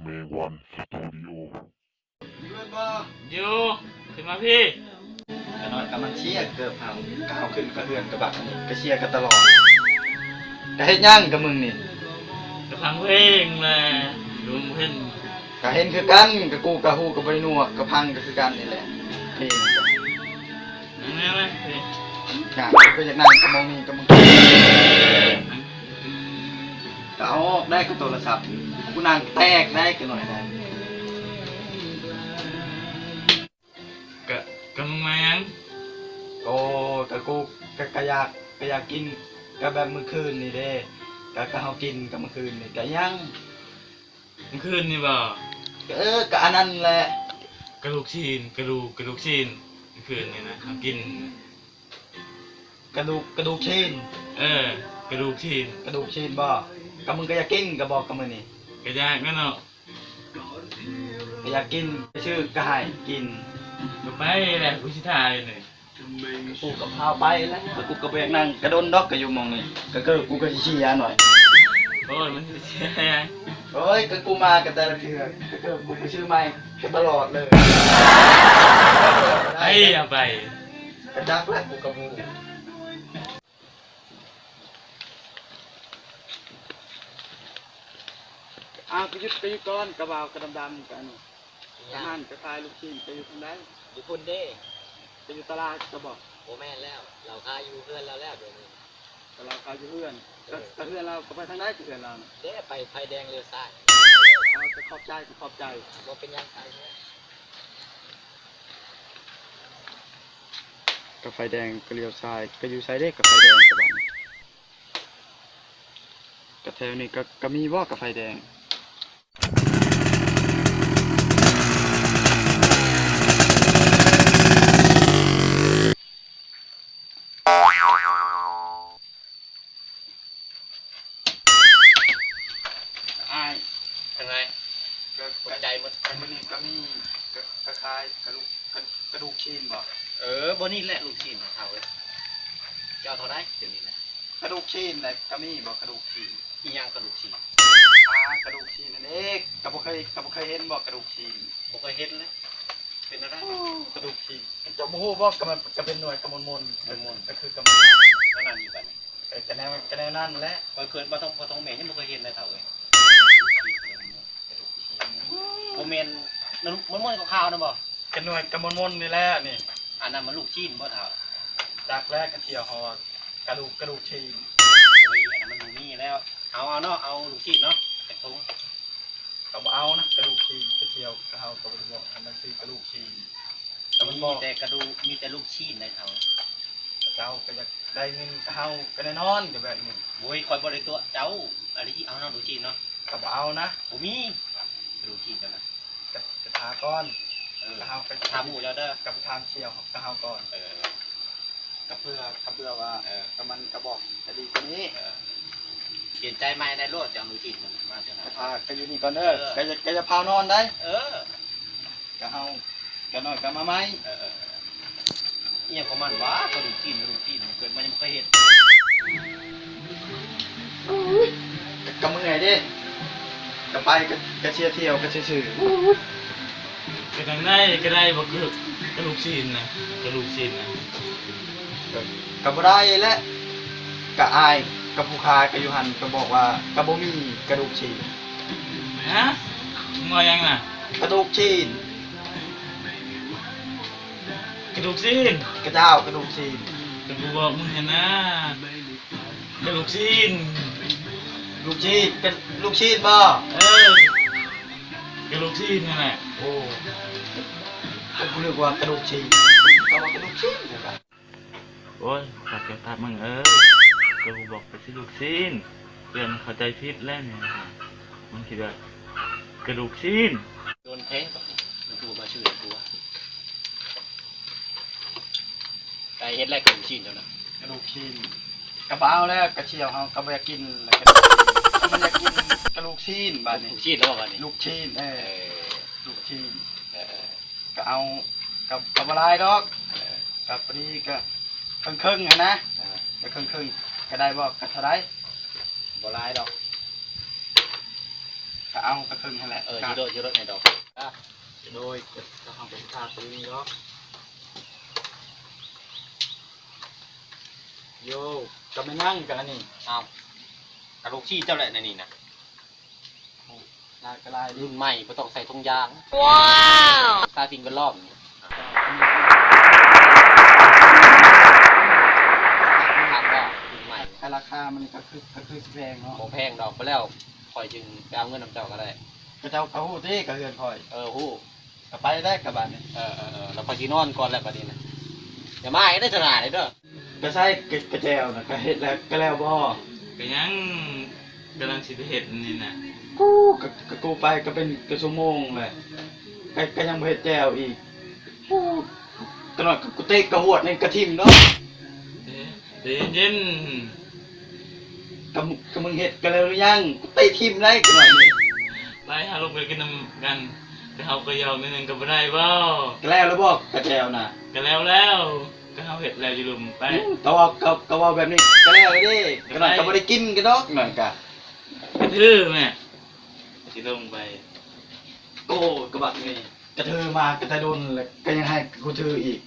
เมวันสตูดิโอเพื่อนบ่อยู่ขึ้นมาพี่กะน้อยกำลังเชียร์เกือบเอาก้าวขึ้นกระเทือนกระบะนี่ก็เชียร์กันตลอดก็เฮ็ดย่างกับมึงนี่กำลังเพลงแหละดูเพ่นก็เห็นคือกันกับกูกับฮูกับใบหนวกกับพังก็คือกันนี่แหละเพลงนั่นไงไหมพี่งานก็อยากนั่งกับมองนี่กับมึงก็เอาออกได้กับโทรศัพท์กูนั่งแตกได้กันหน่อยได้กำลังมายังโอ้กับกูก็อยากกินก็แบบมื้อคืนนี่เด้ก็เฮากินกับมื้อคืนนี่ก็ยังเมื่อคืนนี่บ่ก็อันนั้นแหละกระดูกชีนกระดูกชีนเมื่อคืนนี่นะเขากินกระดูกชีนกระดูกชีนบ่กับมึงก็อยากกินก็บอกกับมึงนี่ก็ยากนั่นเนาะก็อยากกินชื่อก็ให้กินก็ไปแหละกูสิทายนี่กูก็พาไปแล้วกูก็ไปนั่งกระโดนดอกก็อยู่มองนี่ก็กูก็เชียร์หน่อยโอ้ยมันเชียร์โอ้ยก็กูมากันแต่ละเทื่อก็กูไปชื่อใหม่ตลอดเลยเอาไปกระจักแล้วกูกับมึงก็ยึดก้อนกระบาวกระดำกันกระหั่นกระคายลูกชิ้นไปอยู่ทางใดอยู่พุ่นเด้ไปอยู่ตลาดก็บอกโอแม่นแล้วเราคาอยู่เพื่อนเราแล้วเดี๋ยวนี้แต่เราคาอยู่เพื่อนแต่เพื่อนเราก็ไปทางใดเพื่อนเราเด้ไปไฟแดงเลี้ยวซ้ายเราจะขอบใจว่าเป็นยังไงก็ไฟแดงก็เลี้ยวซ้ายก็อยู่ซ้ายเด้กับไฟแดงกับบ้านกระแถวนี้ก็มีว่ากับไฟแดงอะไรกระจายหมดมันนี่ก็มีกระคายกระดูกชิ้นบ่บนนี่แหละลูกชิ้นเขาเลยเจ้าเท่าไรเดี๋ยวนี้นะกระดูกชิ้นอะไรก็มีบ่กระดูกชิ้นอีหยังกระดูกชิ้นกระดูกชิ้นนั่นเองก็บ่เคยเห็นบ่กระดูกชิ้นบ่เคยเห็นเลยเป็นอะไรกระดูกชิ้นจะบ่ฮู้บ่ก็มันจะเป็นหน่วยกำมลก็คือกำมลนั่นนี่บัดจะแนวนั่นแหละเคยบ่ต้องแม่ยังบ่เคยเห็นเลยเท่าเลยโมเมนมันก็ข้าวนะบ่กระหน่วยกำมลนี่แหละนี่อันนั้นมันลูกชิ้นบ่เท่าจากแรกกันเที่ยวฮอกระดูกชิ้นอันนั้นมันมีแล้วเอาเนาะเอาลูกชิ้นเนาะไอ้ตรงก็บ่เอานะกระดูกชิ้นกระเที่ยวกระเฮาก็บ่ได้บอกอันนั้นคือกระดูกชิ้นแต่มันมีแต่กระดูกมีแต่ลูกชิ้นในเท่าเจ้าก็อยากได้เงินกระเฮาก็แน่นอนก็แบบนี้โว้ยคอยบ่ได้ตัวเจ้าอะไรที่เอาเนาะลูกชิ้นเนาะก็บ่เอานะบ่มีลูกชิ้นกันนะกระทาก้อนกระเฮาไปทาหมูแล้วเด้อกับทานเชียวกระเฮาก่อนกระเพื่อว่ากระมันกระบอกจะดีกว่านี้เปลี่ยนใจใหม่ในโลดจะเอาลูกชิ้นมาเถอะนะก็อยู่นี่ก่อนเด้อก็จะพานอนได้กระเฮากระน้อยกระมาไหมเนี่ยของมันวะกระดูกชิ้นเกิดมันยังไม่เคยเห็นกระมือไงดิกระไปกระเชียเที่ยวกระเชื่กระดังได้บอกกระดูกชิ้นนะกระบ่ได้และกระอายกระผู้คายกระยุหันก็บอกว่ากระบ่มีกระดูกชิ้นฮะงอยังน่ะกระดูกชิ้นกระดูกชิ้นกระเจ้ากระดูกชิ้นแต่กูบอกมึงเห็นนะกระดูกชิ้นเป็นลูกชิ้นบ่กระดูกชิ้นนั่นแหละโอ้กูเรียกว่ากระดูกชิ้นเขาว่ากระดูกชิ้นโอ้ยขัดกับมึงก็กูบอกไปซื้อลูกชิ้นเรื่องเข้าใจผิดแล้วเนี่ยมันคิดว่ากระดูกชิ้นโดนเทปมันคือมาชื่อกูว่าไก่เฮ็ดแรกกระดูกชิ้นเท่านั้นกระดูกชิ้นกระเป๋าแล้วกระเชียวเขากระเบียกินแล้วมันอยากกินกระดูกชิ้นบ้านนี้ลูกชิ้นแล้วบ้านนี้ลูกชิ้นลูกชิ้นก็เอากับอะไรดอกกับพอดีก็ครึ่งนะก็ครึ่งก็ได้บอกกันเท่าไรบ่หลายดอก ก็เอากระครึ่งนั่นแหละ ชิโดชิโดในดอกอ่ะ โดยจะทำเป็นชาตีนี้เนาะโยก็ไม่นั่งกันแล้วนี่ เอากระลูกชีเจ้าแหละในนี่นะ ลายกระลายดิ รุ่นใหม่ไม่ต้องใส่ถุงยางว้าวซาตินเป็นรอบนี่ถามว่ารุ่นใหม่ ราคามันก็คือแพงเนาะ โมแพงดอกไปแล้วคอยจึงไปเอาเงินน้ำเจ้าก็ได้ ก็เจ้ากระหู้ที่กระเฮือนคอย ฮู้ ก็ไปได้กับบานนี่ เราคอยจีนอนก่อนแล้วประเด็นนะอย่ามาให้ได้ขนาดเลยเด้อ ก็ใช่กระแจวนะก็เฮ็ดแล้วก็แล้วบ่ ก็ยังกำลังสิไปเฮ็ดนี่น่ะ กูไปก็เป็นกระชั่วโมงเลยก็ยังบ่เฮ็ดแจวอีกก็หน่อยกูเตะกระหวดในกระทิมเนาะ เดี๋ยวเย็น ก็มึงเฮ็ดกันแล้วหรือยังกูเตะทิมได้ก็หน่อยนี่ ๆไปหาลงไปกินน้ำกันแต่เฮาก็ยอมนิดนึงก็บ่ได้บ่ ก็แล้วบ่กระแจวน่ะ ก็แล้วก็เฮาเฮ็ดแล้วอยู่ลุมไป ก็ว่าแบบนี้ก็แล้วเลยดิก็หน่อยก็บ่ได้กินกันดอกหน่อยกะ กระทือแม่สิลงไป โอ้กระบักนี่กระเทอมากระเทอโดนเลยก็ยังให้กูเทออีก